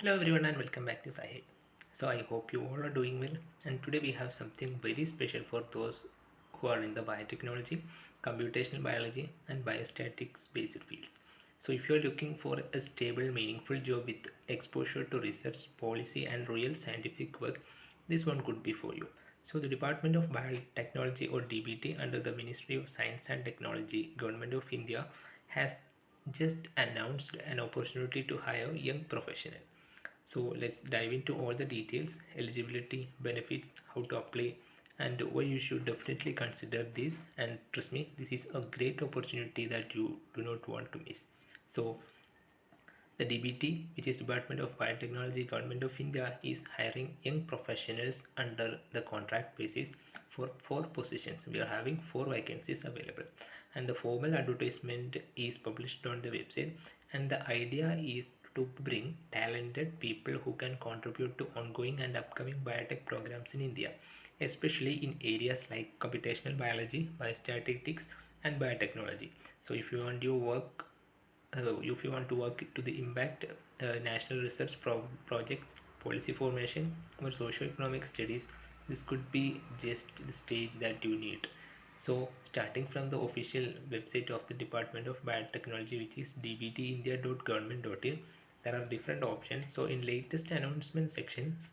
Hello everyone and welcome back to Sahib. So I hope you all are doing well, and today we have something very special for those who are in the biotechnology, computational biology and biostatics based fields. So if you are looking for a stable meaningful job with exposure to research, policy and real scientific work, this one could be for you. So the Department of Biotechnology or DBT under the Ministry of Science and Technology, Government of India has just announced an opportunity to hire young professionals. So let's dive into all the details, eligibility, benefits, how to apply, and why you should definitely consider this. And trust me, this is a great opportunity that you do not want to miss. So the DBT, which is Department of Biotechnology, Government of India, is hiring young professionals under the contract basis for 4 positions. We are having 4 vacancies available, and the formal advertisement is published on the website. And the idea is to bring talented people who can contribute to ongoing and upcoming biotech programs in India, especially in areas like computational biology, biostatistics, and biotechnology. So if you want to work to the impact national research projects, policy formation or socio-economic studies, this could be just the stage that you need. So starting from the official website of the Department of Biotechnology, which is dbtindia.government.in, there are different options. So in latest announcement sections,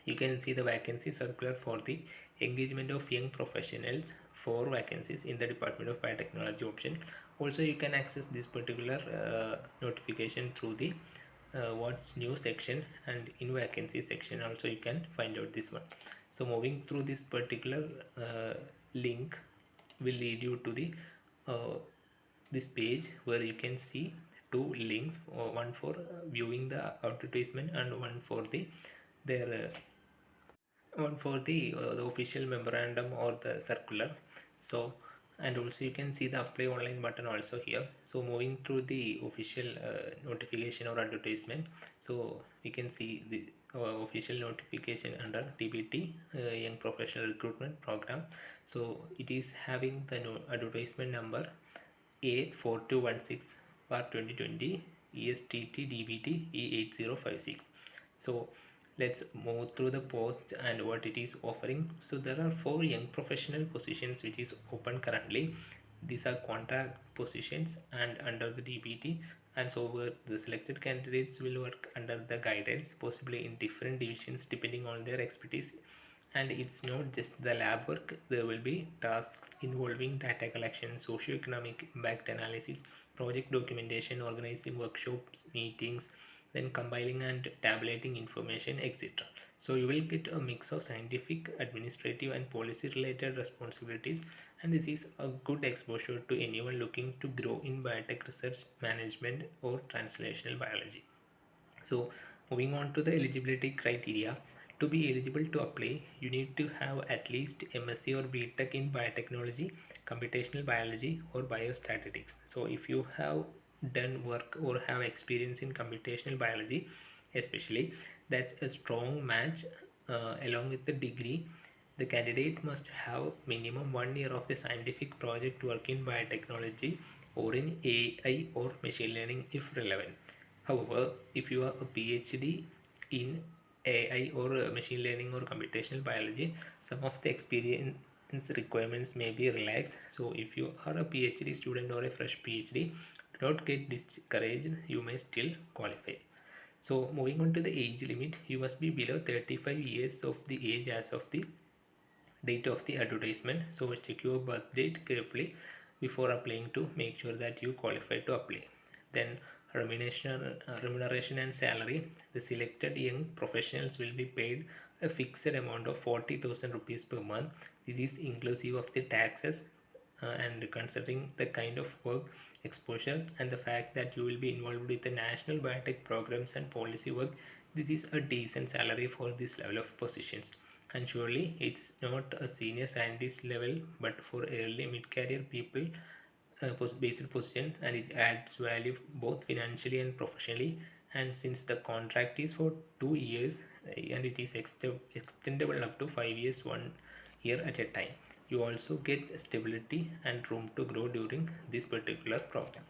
you can see the vacancy circular for the engagement of young professionals, 4 vacancies in the Department of Biotechnology option. Also you can access this particular notification through the what's new section, and in vacancy section also you can find out this one. So moving through this particular link will lead you to the uh, this page where you can see 2 links, one for viewing the advertisement and one for the their one for the official memorandum or the circular. So and also you can see the apply online button also here. So moving through the official notification or advertisement, so we can see the official notification under DBT young professional recruitment program. So it is having the advertisement number A4216 bar 2020 ESTT DBT E8056. So let's move through the posts and what it is offering. So there are 4 young professional positions which is open currently. These are contract positions and under the DBT, and so where the selected candidates will work under the guidance, possibly in different divisions depending on their expertise. And it's not just the lab work, there will be tasks involving data collection, socio-economic impact analysis, project documentation, organizing workshops, meetings, then compiling and tabulating information, etc. So you will get a mix of scientific, administrative and policy related responsibilities, and this is a good exposure to anyone looking to grow in biotech research, management or translational biology. So moving on to the eligibility criteria. To be eligible to apply, you need to have at least MSc or BTech in biotechnology, computational biology or biostatistics. So if you have done work or have experience in computational biology especially, that's a strong match. Along with the degree, the candidate must have minimum 1 year of the scientific project work in biotechnology or in AI or machine learning if relevant. However, if you are a PhD in AI or machine learning or computational biology, some of the experience requirements may be relaxed. So if you are a PhD student or a fresh PhD, do not get discouraged, you may still qualify. So moving on to the age limit, you must be below 35 years of the age as of the date of the advertisement. So check your birth date carefully before applying to make sure that you qualify to apply. Then remuneration and salary. The selected young professionals will be paid a fixed amount of 40,000 rupees per month. This is inclusive of the taxes, and considering the kind of work exposure and the fact that you will be involved with the national biotech programs and policy work, this is a decent salary for this level of positions. And surely it's not a senior scientist level, but for early mid-career people basic position, and it adds value both financially and professionally. And since the contract is for 2 years and it is extendable up to 5 years, 1 year at a time, you also get stability and room to grow during this particular program.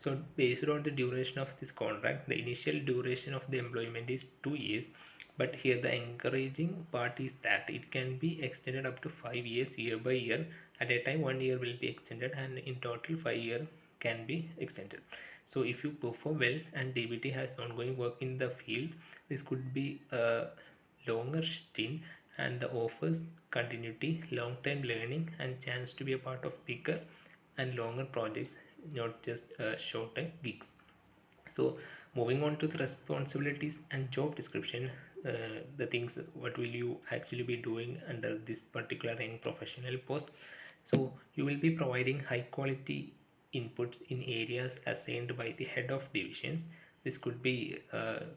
So based on the duration of this contract, the initial duration of the employment is 2 years, but here the encouraging part is that it can be extended up to 5 years year by year. At a time 1 year will be extended, and in total 5 year can be extended. So if you perform well and DBT has ongoing work in the field, this could be a longer stint and the offers continuity, long-term learning, and chance to be a part of bigger and longer projects, not just short-term gigs. So moving on to the responsibilities and job description, the things what will you actually be doing under this particular young professional post. So you will be providing high quality inputs in areas assigned by the head of divisions. This could be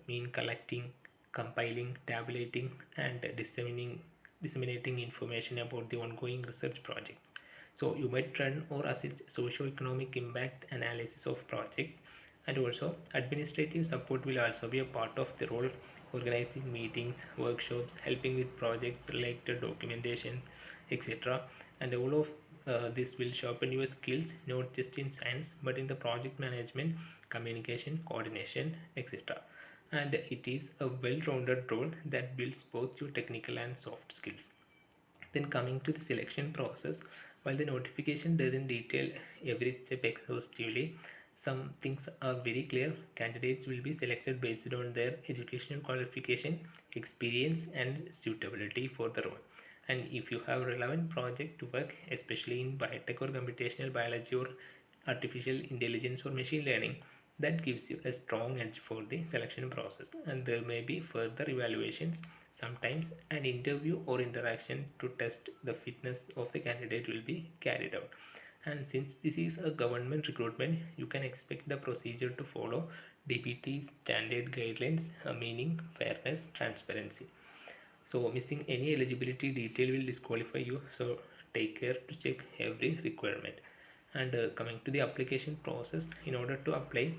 mean collecting, compiling, tabulating, and disseminating information about the ongoing research projects. So you might run or assist socio-economic impact analysis of projects, and also administrative support will also be a part of the role, organizing meetings, workshops, helping with projects related documentations, etc. And all of this will sharpen your skills not just in science but in the project management, communication, coordination, etc. And it is a well-rounded role that builds both your technical and soft skills. Then coming to the selection process, while the notification doesn't detail every step exhaustively, some things are very clear. Candidates will be selected based on their educational qualification, experience, and suitability for the role. And if you have relevant project to work, especially in biotech or computational biology or artificial intelligence or machine learning, that gives you a strong edge for the selection process. And there may be further evaluations, sometimes an interview or interaction to test the fitness of the candidate will be carried out. And since this is a government recruitment, you can expect the procedure to follow DBT standard guidelines, meaning fairness, transparency. So missing any eligibility detail will disqualify you, so take care to check every requirement. And coming to the application process, in order to apply,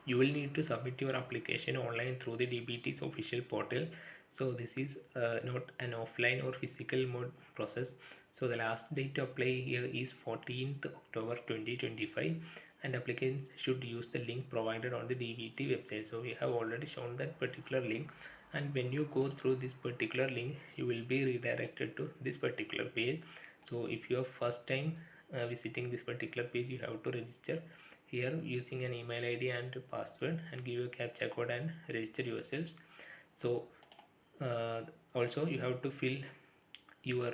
you will need to submit your application online through the DBT's official portal. So this is not an offline or physical mode process. So the last date to apply here is 14th October 2025, and applicants should use the link provided on the DBT website. So we have already shown that particular link, and when you go through this particular link, you will be redirected to this particular page. So if you are first time visiting this particular page, you have to register here using an email ID and password, and give a captcha code and register yourselves. So also you have to fill your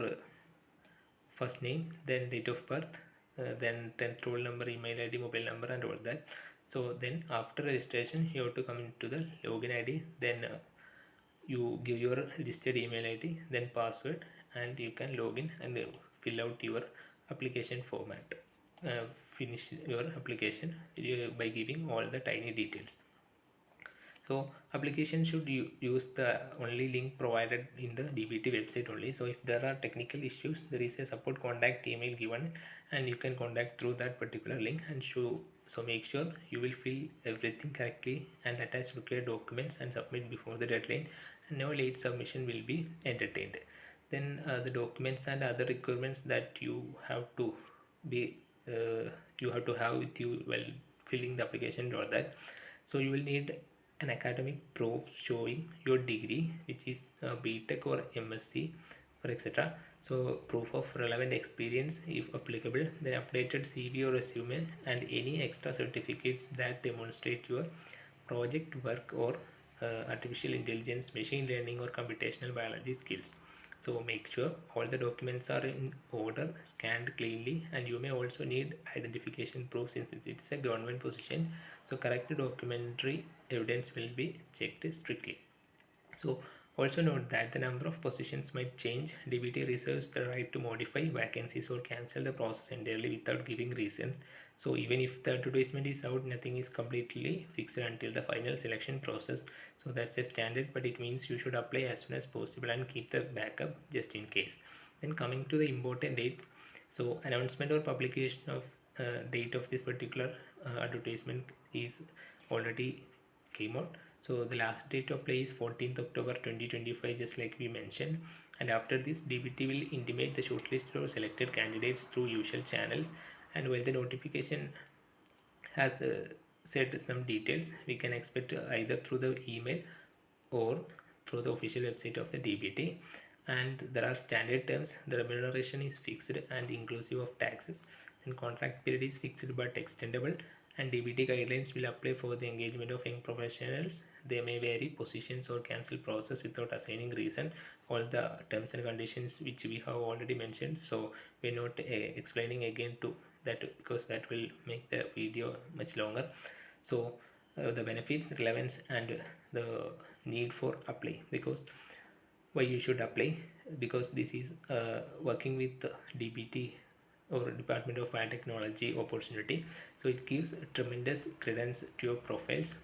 first name, then date of birth, then 10th roll number, email ID, mobile number, and all that. So then after registration, you have to come into the login ID, then you give your registered email ID, then password, and you can log in and fill out your application format. Finish your application by giving all the tiny details. So application should use the only link provided in the DBT website only. So if there are technical issues, there is a support contact email given, and you can contact through that particular link. And so make sure you will fill everything correctly and attach required documents and submit before the deadline, and no late submission will be entertained. Then the documents and other requirements that you have to be you have to have with you while filling the application or that. So you will need an academic proof showing your degree, which is BTech or MSc or etc. So proof of relevant experience if applicable, then updated CV or resume, and any extra certificates that demonstrate your project work or artificial intelligence, machine learning, or computational biology skills. So make sure all the documents are in order, scanned cleanly, and you may also need identification proof since it's a government position. So correct documentary evidence will be checked strictly. So also note that the number of positions might change. DBT reserves the right to modify vacancies or cancel the process entirely without giving reasons. So even if the advertisement is out, nothing is completely fixed until the final selection process. So that's a standard, but it means you should apply as soon as possible and keep the backup just in case. Then coming to the important dates, so announcement or publication of date of this particular advertisement is already came out. So the last date to apply is 14th October 2025, just like we mentioned. And after this, DBT will intimate the shortlisted or selected candidates through usual channels. And while the notification has said some details. We can expect either through the email or through the official website of the DBT. And there are standard terms. The remuneration is fixed and inclusive of taxes, and contract period is fixed but extendable, and DBT guidelines will apply for the engagement of young professionals. They may vary positions or cancel process without assigning reason. All the terms and conditions which we have already mentioned, so we're not explaining again to that, because that will make the video much longer. So the benefits, relevance, and the need for apply. Because why you should apply? Because this is working with DBT or Department of Biotechnology opportunity. So it gives tremendous credence to your profiles.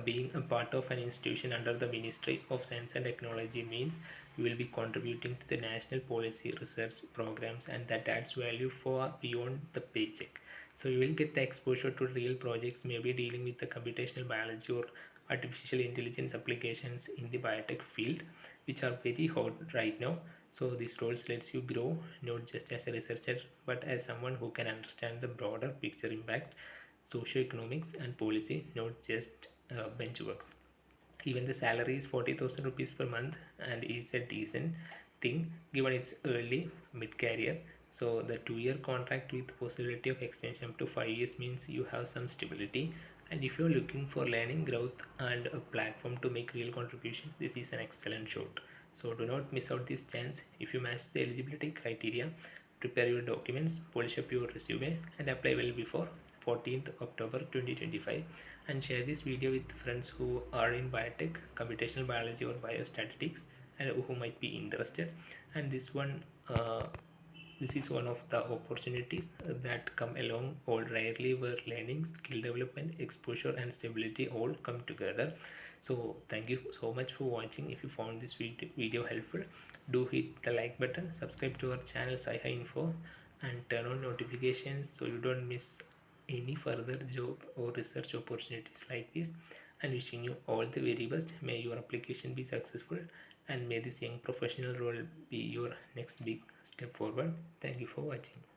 Being a part of an institution under the Ministry of Science and Technology means you will be contributing to the national policy research programs, and that adds value far beyond the paycheck. So you will get the exposure to real projects, maybe dealing with the computational biology or artificial intelligence applications in the biotech field, which are very hot right now. So this roles lets you grow not just as a researcher, but as someone who can understand the broader picture impact, socioeconomics and policy, not just benchworks. Even the salary is 40,000 rupees per month and is a decent thing given its early mid career. So the 2-year contract with possibility of extension up to 5 years means you have some stability. And if you're looking for learning, growth, and a platform to make real contribution, this is an excellent shot. So do not miss out this chance. If you match the eligibility criteria, prepare your documents, polish up your resume, and apply well before 14th October 2025. And share this video with friends who are in biotech, computational biology, or biostatistics, and who might be interested. And this is one of the opportunities that come along all rarely, where learning, skill development, exposure, and stability all come together. So thank you so much for watching. If you found this video helpful, do hit the like button, subscribe to our channel Sci-Hi Info, and turn on notifications so you don't miss any further job or research opportunities like this. And wishing you all the very best. May your application be successful, and may this young professional role be your next big step forward. Thank you for watching.